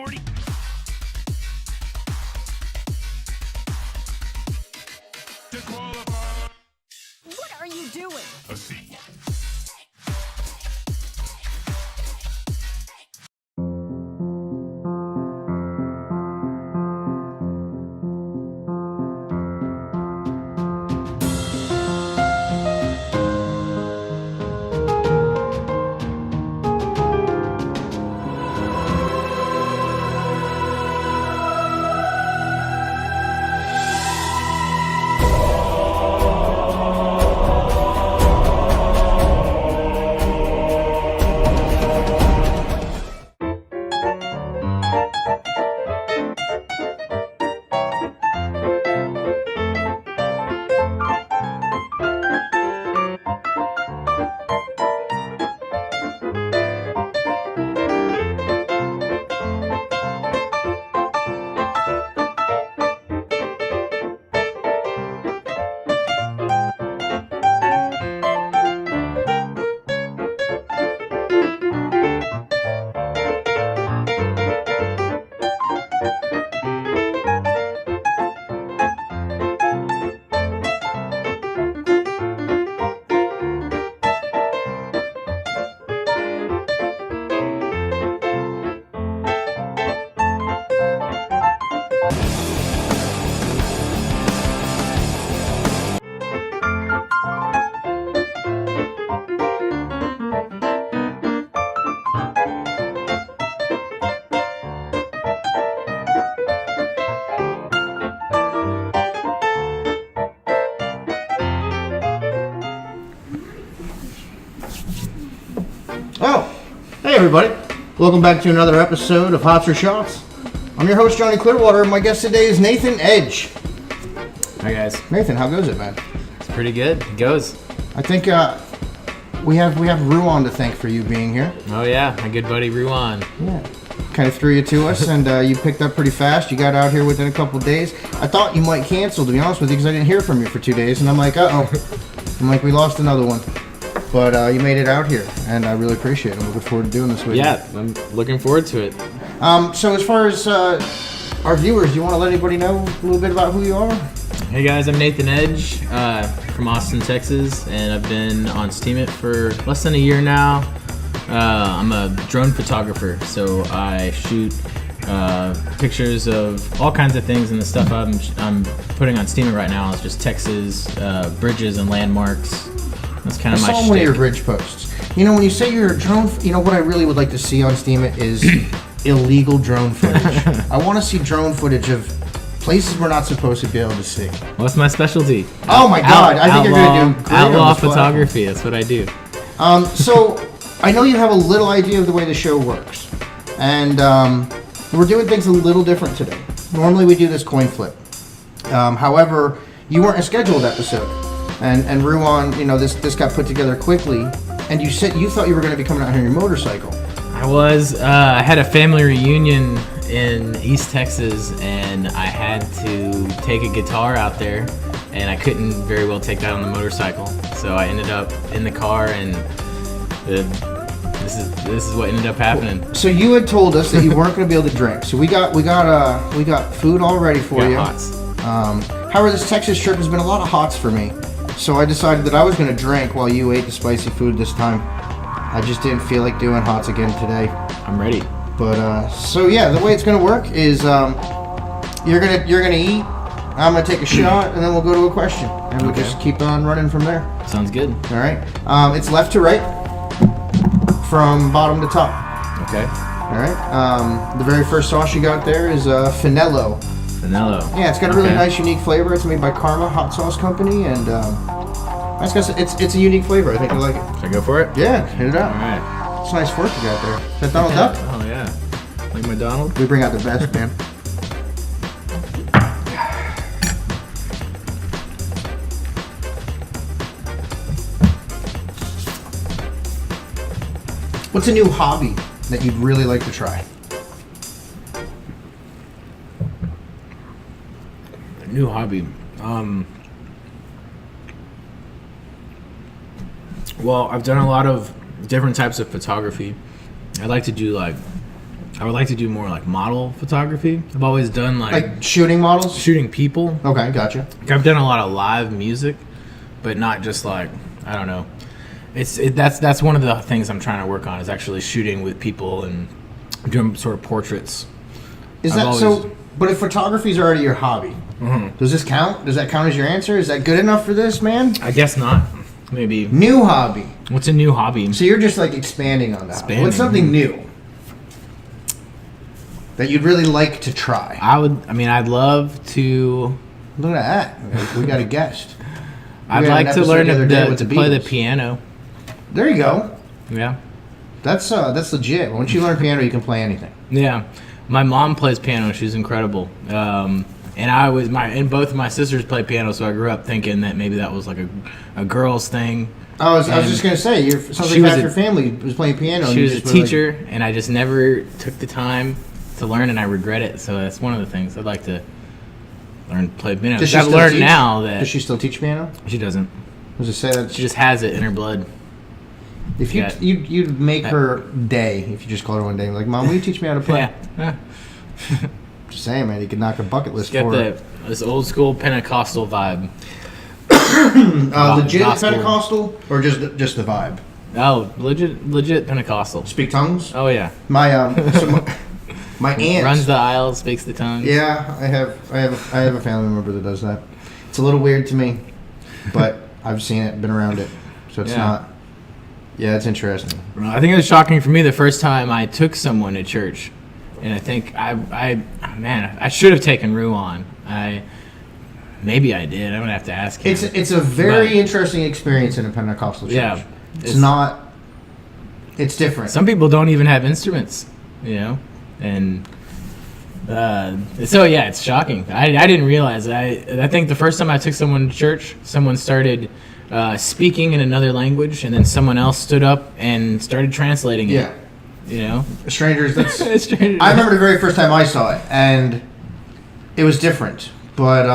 40. To qualify. What are you doing? A C. Oh, hey everybody. Welcome back to another episode of Hots or Shots. I'm your host, Johnny Clearwater, and my guest today is Nathan Edge. Hi guys. Nathan, how goes it, man? It's pretty good. It goes. I think we have Ruan to thank for you being here. Oh yeah, my good buddy Ruan. Yeah. Kind of threw you to us, and you picked up pretty fast. You got out here within a couple days. I thought you might cancel, to be honest with you, because I didn't hear from you for 2 days, and I'm like, uh-oh. I'm like, we lost another one. But you made it out here, and I really appreciate it. I'm looking forward to doing this with you. Yeah, I'm looking forward to it. So as far as our viewers, you want to let anybody know a little bit about who you are? Hey guys, I'm Nathan Edge from Austin, Texas, and I've been on Steemit for less than a year now. I'm a drone photographer, so I shoot pictures of all kinds of things, and the stuff I'm putting on Steemit right now is just Texas bridges and landmarks. That's kind of my shtick. I saw one of your bridge posts. You know, when you say you're a drone, you know what I really would like to see on Steemit is illegal drone footage. I want to see drone footage of places we're not supposed to be able to see. Well, that's my specialty. Oh my God! I think you're going to do great outlaw on this photography. That's what I do. So I know you have a little idea of the way the show works, and we're doing things a little different today. Normally we do this coin flip. However, you weren't a scheduled episode, and Ruan, you know, this got put together quickly, and you said you thought you were going to be coming out here on your motorcycle. I was. I had a family reunion in East Texas, and I had to take a guitar out there, and I couldn't very well take that on the motorcycle, so I ended up in the car, and this is what ended up happening. So you had told us that you weren't going to be able to drink, so we got food all ready for you. Hots. However, this Texas trip has been a lot of hots for me, so I decided that I was going to drink while you ate the spicy food this time. I just didn't feel like doing hots again today. I'm ready. But so yeah, the way it's gonna work is you're gonna eat. I'm gonna take a shot, and then we'll go to a question, and we'll just keep on running from there. Sounds good. All right. It's left to right, from bottom to top. Okay. All right. The very first sauce you got there is Finello. Finello. Yeah, it's got a really nice, unique flavor. It's made by Karma Hot Sauce Company, and it's a unique flavor. I think you like it. Should I go for it? Yeah, hit it out. All right. It's a nice fork you got there. Is that Donald Duck? Oh yeah. Like my Donald? We bring out the best, man. What's a new hobby that you'd really like to try? A new hobby. Well, I've done a lot of different types of photography. I like to do like I would like to do more like model photography. I've always done Like shooting models? shooting people. Okay, gotcha. I've done a lot of live music, but not just like, I don't know. That's one of the things I'm trying to work on is actually shooting with people and doing sort of portraits. Is I've that always- so? But if photography is already your hobby, does this count? Does that count as your answer? Is that good enough for this, man? I guess not. Maybe. New hobby. What's a new hobby? So you're just like expanding on that. Expanding. What's something new that you'd really like to try? I'd love to. Look at that. We got a guest. I'd had like an to episode learn the other day with to the play the Beatles. piano. There you go. Yeah. That's legit. Once you learn piano, you can play anything. Yeah. My mom plays piano. She's incredible. And both of my sisters play piano, so I grew up thinking that maybe that was like a girl's thing. I was just gonna say, sounds she like was half a- your family was playing piano. and She you was a just were like- teacher, and I just never took the time to learn, and I regret it. So that's one of the things I'd like to learn to play piano. Does she I've still learned teach? now that Does she still teach piano? she doesn't. I was just say that She just has it in her blood. if you Yeah. you'd make her day if you just called her one day and be like, Mom, will you teach me how to play? Yeah. Just saying, man, you could knock a bucket list Got for her. this old school Pentecostal vibe. Legit gospel. Pentecostal or just the vibe? Oh, legit Pentecostal. Speak tongues? Oh yeah. My my aunt Runs the aisles, speaks the tongue. Yeah, I have a family member that does that. It's a little weird to me, but I've seen it, been around it, so it's Yeah. not. Yeah, it's interesting. I think it was shocking for me the first time I took someone to church, and I think I should have taken Rue on. Maybe I did. I'm gonna have to ask him. It's a very But- interesting experience in a Pentecostal church. Yeah, it's not. It's different. Some people don't even have instruments, and so yeah, it's shocking. I didn't realize. I think the first time I took someone to church, someone started speaking in another language, and then someone else stood up and started translating it. Yeah, strangers. That's. Strangers. I remember the very first time I saw it, and it was different. But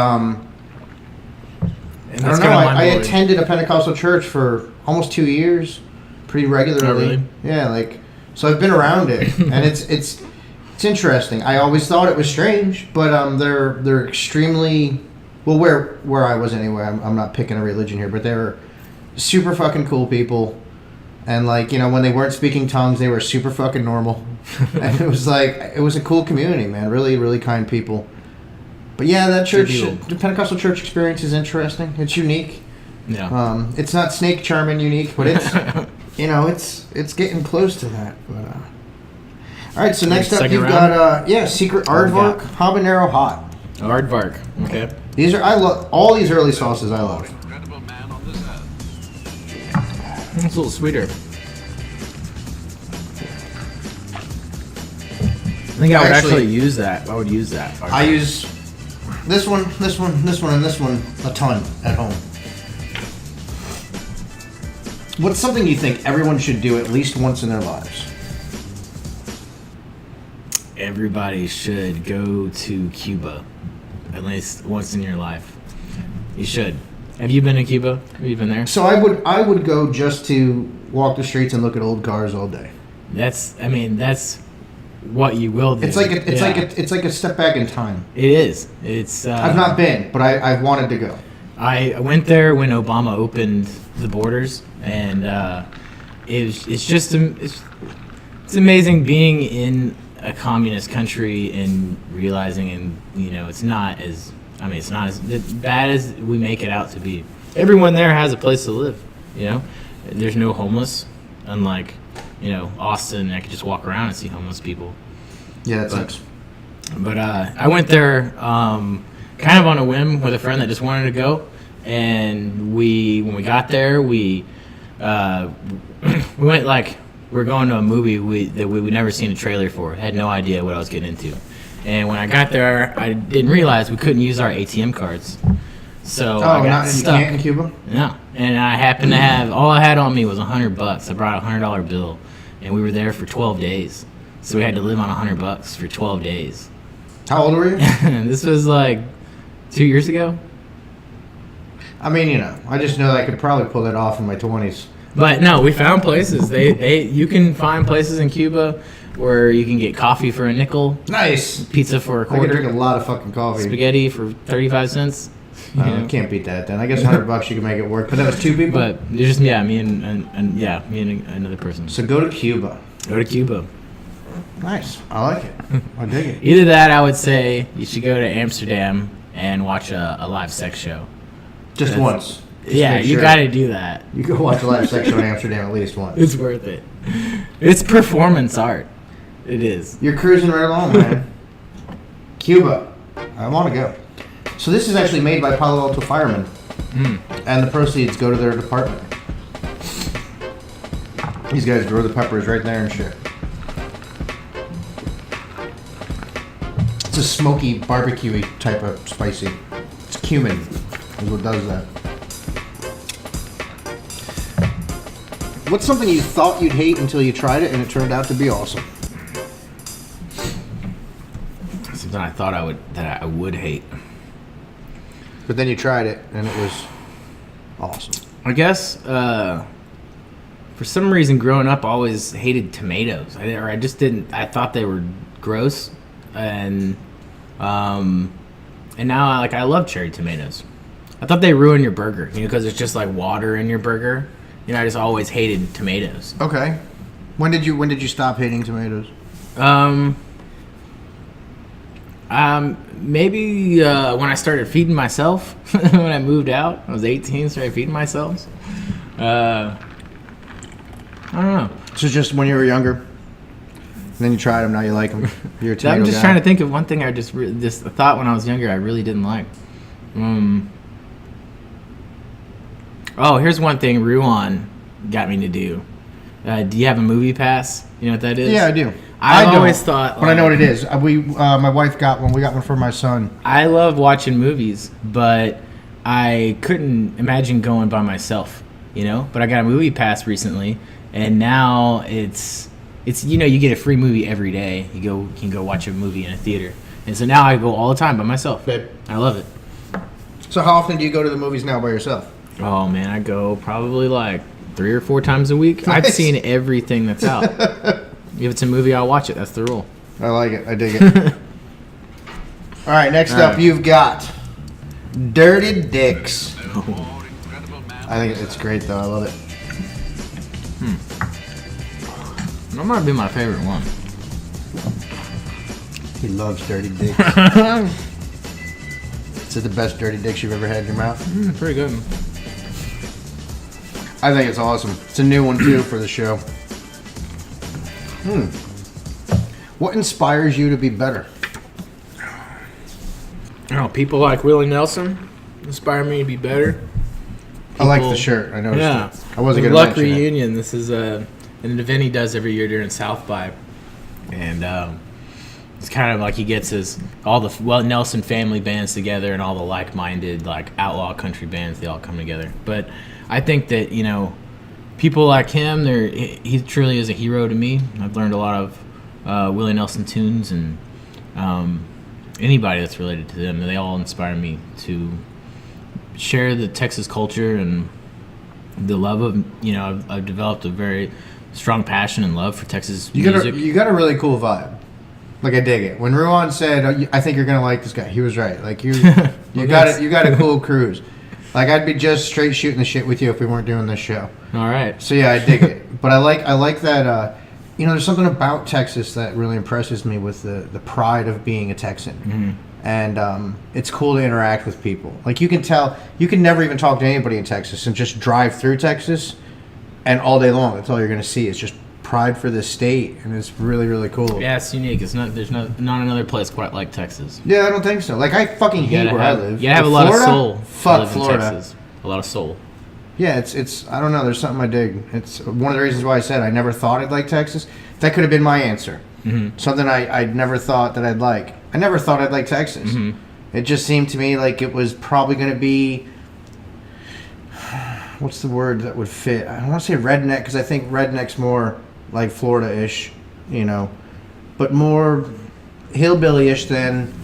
And I that's don't know. kinda I mind-blowing. attended a Pentecostal church for almost 2 years, pretty regularly. Oh, really? Yeah, so I've been around it, and it's interesting. I always thought it was strange, but they're extremely well. Where I was anyway. I'm not picking a religion here, but they were super fucking cool people, and when they weren't speaking tongues, they were super fucking normal, and it was a cool community, man. Really, really kind people. But yeah, that church, the Pentecostal church experience is interesting. It's unique. Yeah. It's not snake charming unique, but it's it's getting close to that. But all right, so next up Second you've round? got secret What do we aardvark got? habanero hot. Aardvark. Okay. These are I love all these early sauces. I love. Incredible man on this earth. It's a little sweeter. I think I would actually use that. I would use that. I use this one, and this one a ton at home. What's something you think everyone should do at least once in their lives? Everybody should go to Cuba at least once in your life. You should. Have you been to Cuba? Have you been there? So I would go just to walk the streets and look at old cars all day. That's what you will do. It's like a step back in time. It is. It's. I've not been, but I've wanted to go. I went there when Obama opened the borders, and it's amazing being in a communist country and realizing, and it's not as bad as we make it out to be. Everyone there has a place to live. There's no homeless, unlike Austin. I could just walk around and see homeless people. Yeah, that sucks. But I went there kind of on a whim with a friend that just wanted to go, and when we got there, we went like we're going to a movie that we'd never seen a trailer for. Had no idea what I was getting into, and when I got there, I didn't realize we couldn't use our ATM cards. So I got you stuck. can't in Cuba? No, and I happened to have all I had on me was $100. I brought a $100 bill, and we were there for 12 days. So we had to live on $100 for 12 days. How old were you? This was like 2 years ago. I mean, I just know that I could probably pull that off in my 20s. But no, we found places. You can find places in Cuba where you can get coffee for a nickel, Nice. pizza for a I could quarter, drink a lot of fucking coffee. spaghetti for 35 cents. You know? Can't beat that then. I guess $100 you can make it work. But that was 2 people. But there's just me and another person. So go to Cuba. Go to Cuba. Nice. I like it. I dig it. Either that, I would say you should go to Amsterdam and watch a live sex show. Just once. Just Yeah, make you sure. got to do that. You go watch a live sex show in Amsterdam at least once. It's worth it. It's performance art. It is. You're cruising right along, man. Cuba. I want to go. So this is actually made by Palo Alto firemen. And the proceeds go to their department. These guys grow the peppers right there and shit. It's a smoky, barbecue-y type of spicy. It's cumin is what does that. What's something you thought you'd hate until you tried it and it turned out to be awesome? Something I thought I would hate. But then you tried it and it was awesome. I guess for some reason growing up I always hated tomatoes. I just didn't. I thought they were gross, and now I love cherry tomatoes. I thought they ruin your burger, because it's just like water in your burger. I just always hated tomatoes. Okay. When did you stop hating tomatoes? Maybe when I started feeding myself. When I moved out, I was 18, started feeding myself. I don't know. So just when you were younger, and then you tried them, now you like them. You're a tomato I'm just guy. trying to think of one thing I just thought when I was younger I really didn't like. Oh, here's one thing Ruan got me to do. Do you have a movie pass? You know what that is? Yeah, I do. I don't, always thought, but I know what it is. My wife got one. We got one for my son. I love watching movies, but I couldn't imagine going by myself, But I got a movie pass recently, and now it's you get a free movie every day. You can go watch a movie in a theater, and so now I go all the time by myself. Babe. I love it. So how often do you go to the movies now by yourself? Oh man, I go probably like 3 or 4 times a week. I've Nice. seen everything that's out. If it's a movie, I'll watch it. That's the rule. I like it. I dig it. All right, next up, you've got Dirty Dicks. I think it's great, though. I love it. That might be my favorite one. He loves Dirty Dicks. Is it the best Dirty Dicks you've ever had in your mouth? Pretty good. I think it's awesome. It's a new one, too, for the show. What inspires you to be better? People like Willie Nelson inspire me to be better. I like the shirt. I noticed Yeah. it. I wasn't The going to Luck mention it. Reunion. This is an event he does every year during South by, and it's kind of like he gets all the Nelson family bands together and all the like-minded outlaw country bands. They all come together. But I think that people like him, he truly is a hero to me. I've learned a lot of Willie Nelson tunes, and anybody that's related to them, they all inspire me to share the Texas culture and the love of, I've developed a very strong passion and love for Texas music. You got a really cool vibe. Like, I dig it. When Ruan said, "I think you're gonna like this guy," he was right. Like, you got it. You got a cool cruise. Like, I'd be just straight shooting the shit with you if we weren't doing this show. All right. So yeah, I dig it. But I like that. There's something about Texas that really impresses me with the pride of being a Texan. And it's cool to interact with people. Like, you can tell, you can never even talk to anybody in Texas and just drive through Texas, and all day long, that's all you're going to see is just pride for the state, and it's really, really cool. Yeah, it's unique. There's not another place quite like Texas. Yeah, I don't think so. Like, I fucking hate where I live. You gotta have a lot of soul. Fuck Florida. Texas. A lot of soul. Yeah, it's I don't know. There's something I dig. It's one of the reasons why I said I never thought I'd like Texas. That could have been my answer. Something I'd never thought that I'd like. I never thought I'd like Texas. It just seemed to me like it was probably going to be, what's the word that would fit? I don't want to say redneck, because I think redneck's more like Florida-ish, but more hillbilly-ish than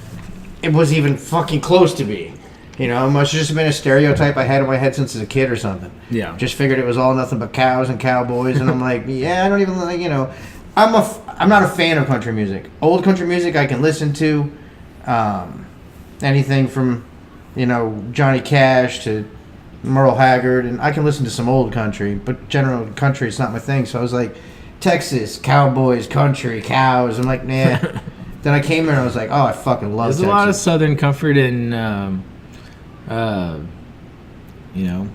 it was even fucking close to be. You know, it must have just been a stereotype I had in my head since as a kid or something. Yeah. Just figured it was all nothing but cows and cowboys, and I'm like, yeah, I don't even like, you know, I'm not a fan of country music. Old country music I can listen to, anything from, you know, Johnny Cash to Merle Haggard, and I can listen to some old country, but general country is not my thing. So I was like, Texas, cowboys, country, cows. I'm like, nah. Then I came here and I was like, oh, I fucking love Texas. There's a lot of Southern comfort in, you know,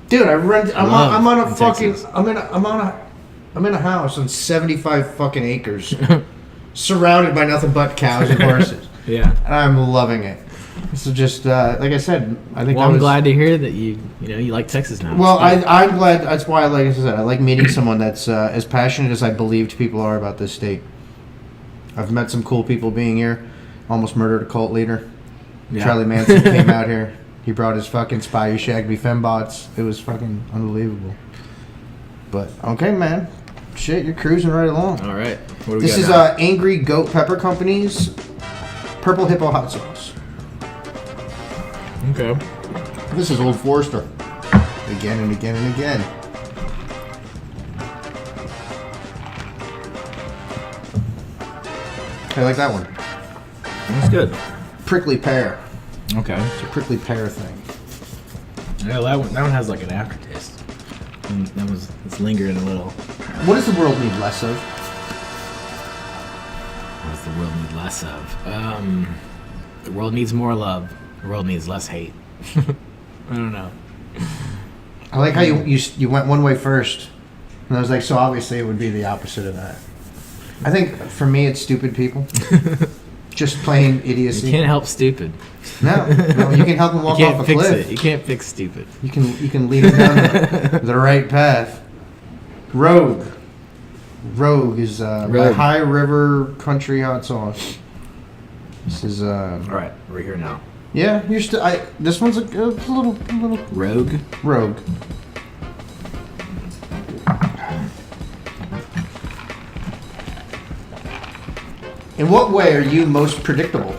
dude, I'm on a fucking, Texas. I'm in a house on 75 fucking acres, surrounded by nothing but cows and horses. Yeah. And I'm loving it. So just like I said, I think. Well, I'm glad to hear that you like Texas now. Well, I'm glad. That's why, like I said, I like meeting someone that's as passionate as I believed people are about this state. I've met some cool people being here. Almost murdered a cult leader. Yeah. Charlie Manson came out here. He brought his fucking spy who shagged me fembots. It was fucking unbelievable. But okay, man. Shit, you're cruising right along. All right. What do we This got is now? Angry Goat Pepper Company's Purple Hippo Hot Sauce. Okay. This is Old Forester. Again and again and again. I like that one. That's good. Prickly pear. Okay. It's a prickly pear thing. Yeah, that one has like an aftertaste. And it's lingering a little. What does the world need less of? What does the world need less of? The world needs more love. The world needs less hate. I don't know. I like how you went one way first. And I was like, so obviously it would be the opposite of that. I think for me it's stupid people. Just plain idiocy. You can't help stupid. No, you can help them walk You can't off a fix cliff. it. You can't fix stupid. You can lead them down the right path. Rogue is by Rogue. High River Country Hot Sauce. This is All right, we're here now. yeah. You're still. This one's a little Rogue. Rogue. In what way are you most predictable?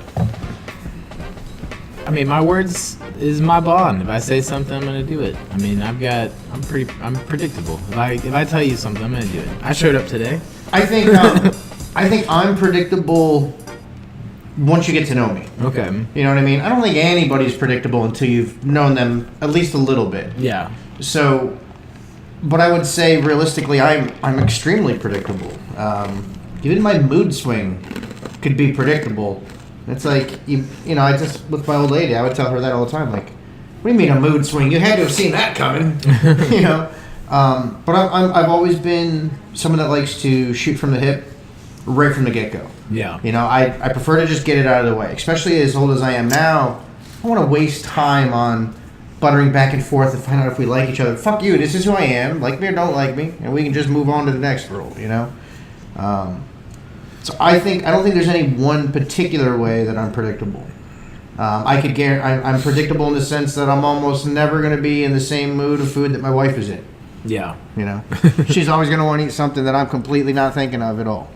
I mean, my words is my bond. If I say something, I'm gonna do it. I mean, I'm predictable. If I tell you something, I'm gonna do it. I showed up today. I think I'm predictable once you get to know me. Okay. You know what I mean? I don't think anybody's predictable until you've known them at least a little bit. Yeah. So, but I would say realistically, I'm extremely predictable. Even my mood swing could be predictable. It's like you know, I just with my old lady, I would tell her that all the time. Like, what do you mean a mood swing? You had to have seen that coming. You know. But I've always been someone that likes to shoot from the hip, right from the get go. Yeah. You know, I prefer to just get it out of the way. Especially as old as I am now, I don't want to waste time on buttering back and forth and find out if we like each other. Fuck you, this is who I am. Like me or don't like me, and we can just move on to the next role. You know. So I don't think there's any one particular way that I'm predictable. I could guarantee I'm predictable in the sense that I'm almost never going to be in the same mood of food that my wife is in. Yeah. You know, she's always going to want to eat something that I'm completely not thinking of at all.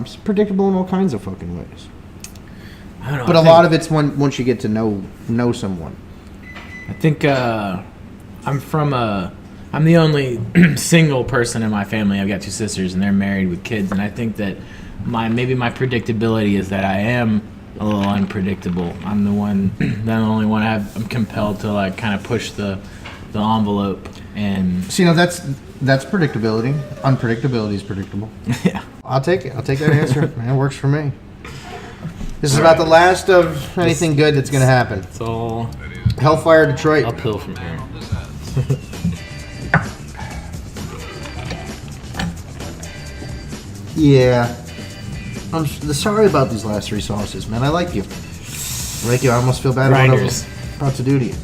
It's predictable in all kinds of fucking ways. I don't know. But a lot of it's once you get to know someone. I think I'm the only single person in my family. I've got two sisters, and they're married with kids. And I think that maybe my predictability is that I am a little unpredictable. I'm the only one I'm compelled to like kind of push the envelope and. So, you know, that's predictability. Unpredictability is predictable. Yeah. I'll take it. I'll take that answer. Man, it works for me. This is about the last of anything good that's going to happen. It's all Hellfire Detroit. uphill from here. Yeah. I'm sorry about these last three sauces, man. I like you. I like you. I almost feel bad about what I was about to do to you.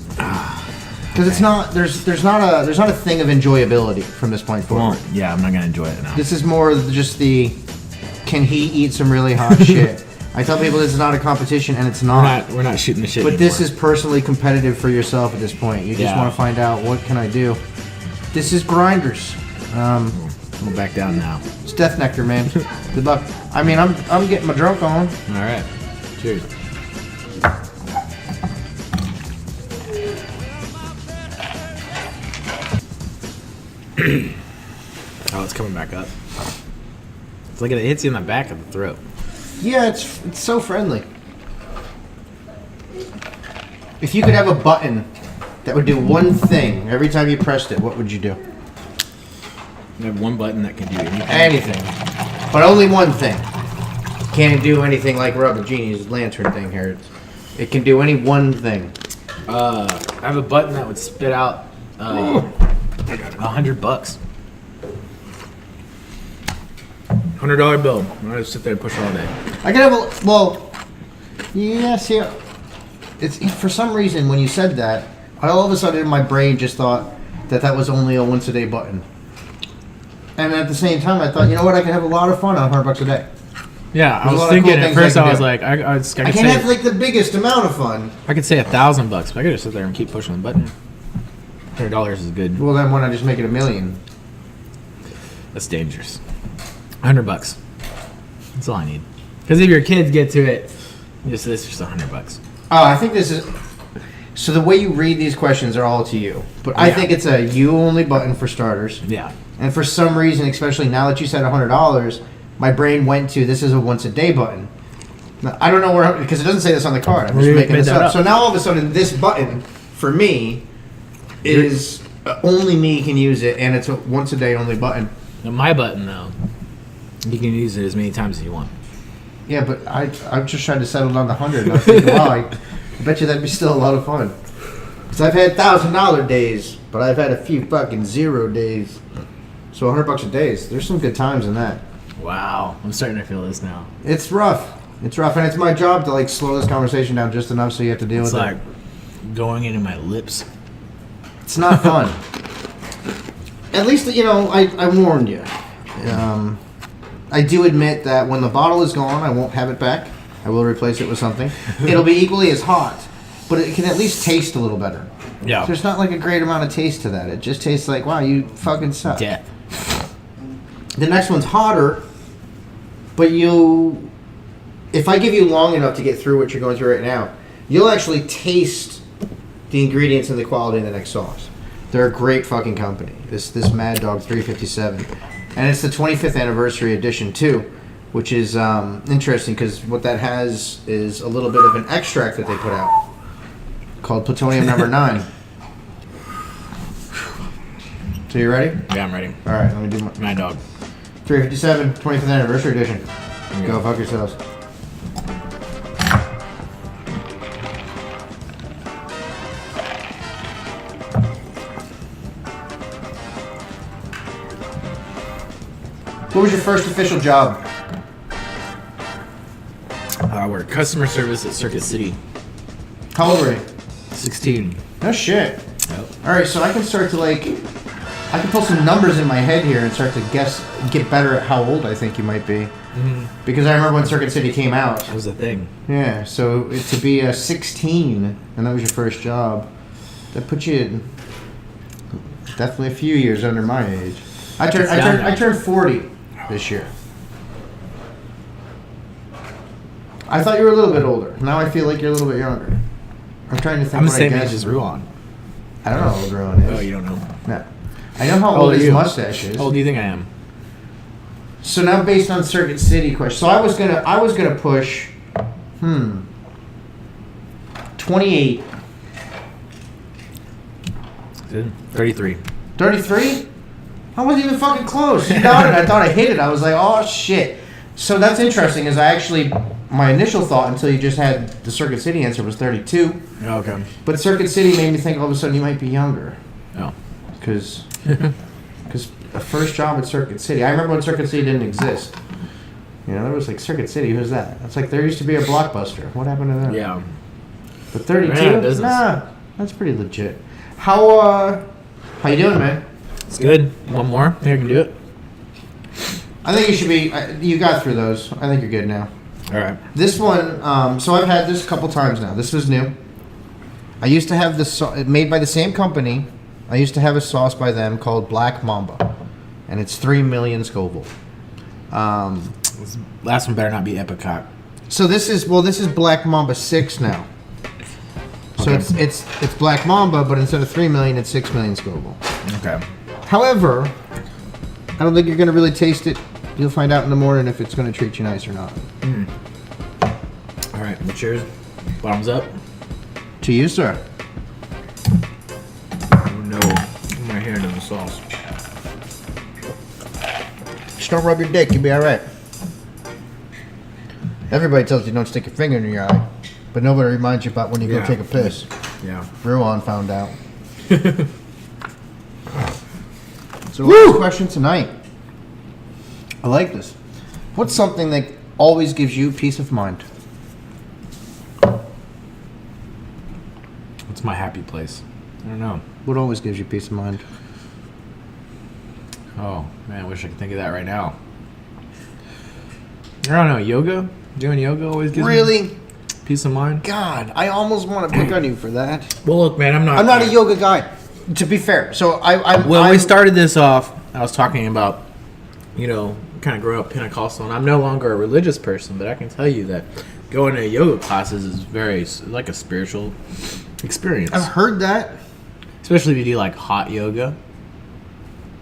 Because it's not there's not a thing of enjoyability from this point forward. Well, yeah, I'm not gonna enjoy it now. This is more just the can he eat some really hot shit. I tell people this is not a competition, and it's not. We're not shooting the shit. But anymore. this is personally competitive for yourself at this point. You just want to find out what can I do. This is Grinders. We'll back down now. It's Death Nectar, man. Good luck. I mean, I'm getting my drunk on. All right. Cheers. Oh, it's coming back up. It's like it hits you in the back of the throat. Yeah, it's so friendly. If you could have a button that would do one thing every time you pressed it, what would you do? You have one button that can do anything. Anything. But only one thing. Can't do anything like Rubber Genie's lantern thing here. It can do any one thing. I have a button that would spit out $100. $100 bill. I'm gonna sit there and push it all day. I could have a yeah. See, it's for some reason when you said that, all of a sudden my brain just thought that was only a once a day button. And at the same time, I thought, you know what? I could have a lot of fun on $100 a day. Yeah, I There's a was lot of thinking cool at things first. I I can was do. like, I I can't have like the biggest amount of fun. I could say $1,000, but I could just sit there and keep pushing the button. $100 is good. Well, then why not just make it $1 million? That's dangerous. $100. That's all I need. Because if your kids get to it, it's just $100. Oh, I think this is. So the way you read these questions are all to you, but I think it's a you only button for starters. Yeah. And for some reason, especially now that you said $100, my brain went to this is a once a day button. Now, I don't know where because it doesn't say this on the card. I'm just You making made this that up. up. So now all of a sudden, this button for me is only me can use it, and it's a once a day only button. Now my button, though, you can use it as many times as you want. Yeah, but I'm just trying to settle down the 100. And I was thinking, wow, I bet you that'd be still a lot of fun. Because I've had $1,000 days, but I've had a few fucking 0 days. So $100 a day, there's some good times in that. Wow. I'm starting to feel this now. It's rough. It's rough, and it's my job to like slow this conversation down just enough so you have to deal It's with like it. going into my lips. It's not fun. At least, you know, I warned you. I do admit that when the bottle is gone, I won't have it back. I will replace it with something. It'll be equally as hot, but it can at least taste a little better. Yeah. There's not like a great amount of taste to that. It just tastes like, wow, you fucking suck. Death. The next one's hotter, but if I give you long enough to get through what you're going through right now, you'll actually taste the ingredients and the quality of the next sauce. They're a great fucking company. This Mad Dog 357. And it's the 25th anniversary edition too, which is interesting because what that has is a little bit of an extract that they put out called Plutonium Number 9. So you ready? Yeah, I'm ready. All right, let me do my Mad Dog. 357 25th anniversary edition. Go fuck yourselves. What was your first official job? I work customer service at Circuit City. How old were you? 16. No shit. Yep. All right, so I can start to I can pull some numbers in my head here and start to get better at how old I think you might be. Mm-hmm. Because I remember when Circuit City came out. That was the thing. Yeah, so to be 16 and that was your first job, that put you definitely a few years under my age. I turned 40 this year. I thought you were a little bit older. Now I feel like you're a little bit younger. I'm trying to think. I'm the what same I age guess. as Ruan. I don't know how old Rowan is. Oh, you don't know. No. I know how How old old are his you? mustache is. How old do you think I am? So now, based on Circuit City question, so I was gonna push, 28, 33. 33. I wasn't even fucking close. You got it. I thought I hit it. I was like, oh shit. So that's interesting. Is my initial thought until you just had the Circuit City answer was 32, Okay. but Circuit City made me think all of a sudden you might be younger, Oh. because the first job at Circuit City. I remember when Circuit City didn't exist. You know, there was like Circuit City. Who's that? It's like there used to be a Blockbuster. What happened to that? Yeah. But 32? Ran out of business. Nah, that's pretty legit. How you doing, man? It's good. One more. Think I can do it? I think you should be. You got through those. I think you're good now. All right. This one, so I've had this a couple times now. This was new. I used to have this made by the same company. I used to have a sauce by them called Black Mamba, and it's 3 million Scoville. This last one better not be Epicot. So this is Black Mamba 6 now. So it's Black Mamba, but instead of 3 million, it's 6 million Scoville. Okay. However, I don't think you're going to really taste it. You'll find out in the morning if it's going to treat you nice or not. All right. Well, cheers. Bottoms up. To you, sir. Oh no. Put my hand in the sauce. Just don't rub your dick. You'll be all right. Everybody tells you don't stick your finger in your eye, but nobody reminds you about when you go Yeah. take a piss. Yeah. Ruan found out. So, last question tonight. I like this. What's something that always gives you peace of mind? What's my happy place? I don't know. What always gives you peace of mind? Oh man, I wish I could think of that right now. I don't know. Yoga. Doing yoga always gives me Really? peace of mind. God, I almost want to pick on you for that. Well, look, man, I'm I'm not a yoga guy, to be fair. So I'm. When we started this off, I was talking about, kind of growing up Pentecostal, and I'm no longer a religious person, but I can tell you that going to yoga classes is very like a spiritual experience. I've heard that. Especially if you do like hot yoga.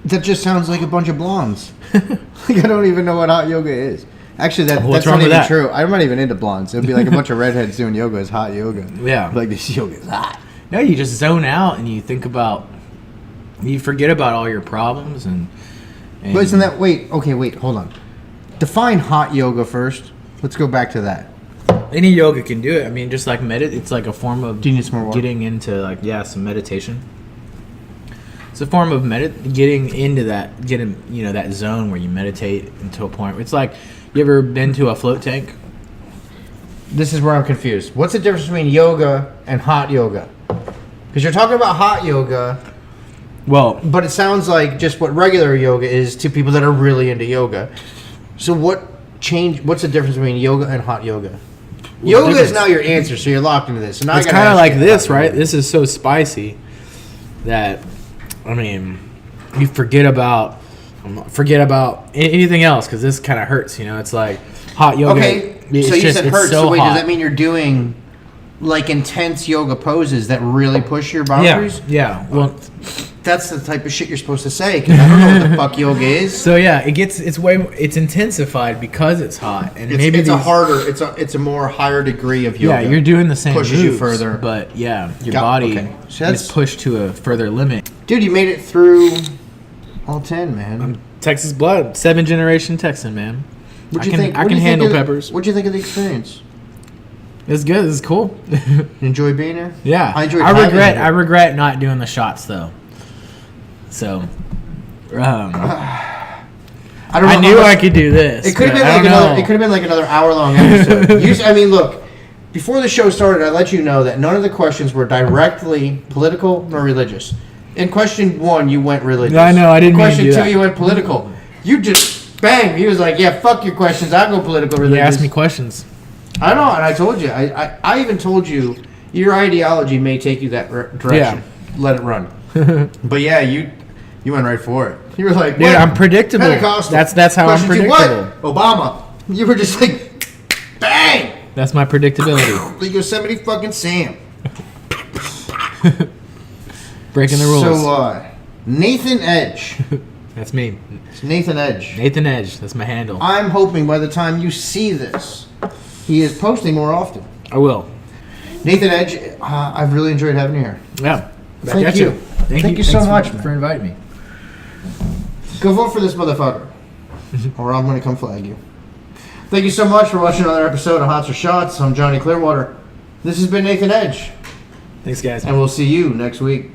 That just sounds like a bunch of blondes. Like, I don't even know what hot yoga is. Actually, that's What's not wrong with even that? true. I'm not even into blondes. It'd be like a bunch of redheads doing yoga as hot yoga. Yeah. Like, this yoga is hot. No, you just zone out and you think about, you forget about all your problems and But isn't that, wait, hold on. Define hot yoga first. Let's go back to that. any yoga can do it. I mean, just like it's like a form of Do you need some more water? getting into some meditation. It's a form of getting into that zone where you meditate into a point. It's like, you ever been to a float tank? This is where I'm confused. What's the difference between yoga and hot yoga? Because you're talking about hot yoga, Well, but it sounds like just what regular yoga is to people that are really into yoga. So what's the difference between yoga and hot yoga? Yoga is difference? now your answer, so you're locked into this. So now it's kind of like this, right? This is so spicy that, I mean, you forget about anything else because this kind of hurts. It's like hot yoga. Okay, It's so you said it's hurt. So wait, hot. does that mean you're doing like intense yoga poses that really push your boundaries? Yeah. Well, That's the type of shit you're supposed to say, because I don't know what the fuck yoga is. so yeah, it's intensified because it's hot, and It's a more higher degree of yoga. Yeah, you're doing the same pushes you moves, further. but yeah, your Got- body okay. So that's- is pushed to a further limit. Dude, you made it through all 10, man. Texas blood, 7th generation Texan, man. What'd I you can think? I What'd can you think handle of the- peppers. What'd you think of the experience? It's good. It's cool. You enjoy being here? Yeah, I enjoyed I having regret. you. I regret not doing the shots though. So, I don't know. I knew I could do this. It could have but been I like don't another. know. It could have been like another hour-long episode. Look. Before the show started, I let you know that none of the questions were directly political nor religious. In question 1, you went religious. I know, I didn't In mean to question do 2, that. you went political. You just bang. He was like, "Yeah, fuck your questions. I'll go political You religious." asked me questions. I know, and I told you. I even told you your ideology may take you that direction. Let it run. But yeah, you went right for it. You were like, Dude, what? I'm predictable. Pentecostal. That's how I'm Question two, predictable. what? Obama. You were just like, bang! That's my predictability. Like Yosemite fucking Sam. Breaking the rules. So, Nathan Edge. That's me. It's Nathan Edge. Nathan Edge. That's my handle. I'm hoping by the time you see this, he is posting more often. I will. Nathan Edge, I've really enjoyed having you here. Yeah. Thank you. Thank you so Thanks much, for man. inviting me. Go vote for this motherfucker, or I'm going to come flag you. Thank you so much for watching another episode of Hots or Shots. I'm Johnny Clearwater. This has been Nathan Edge, Thanks, guys. and we'll see you next week.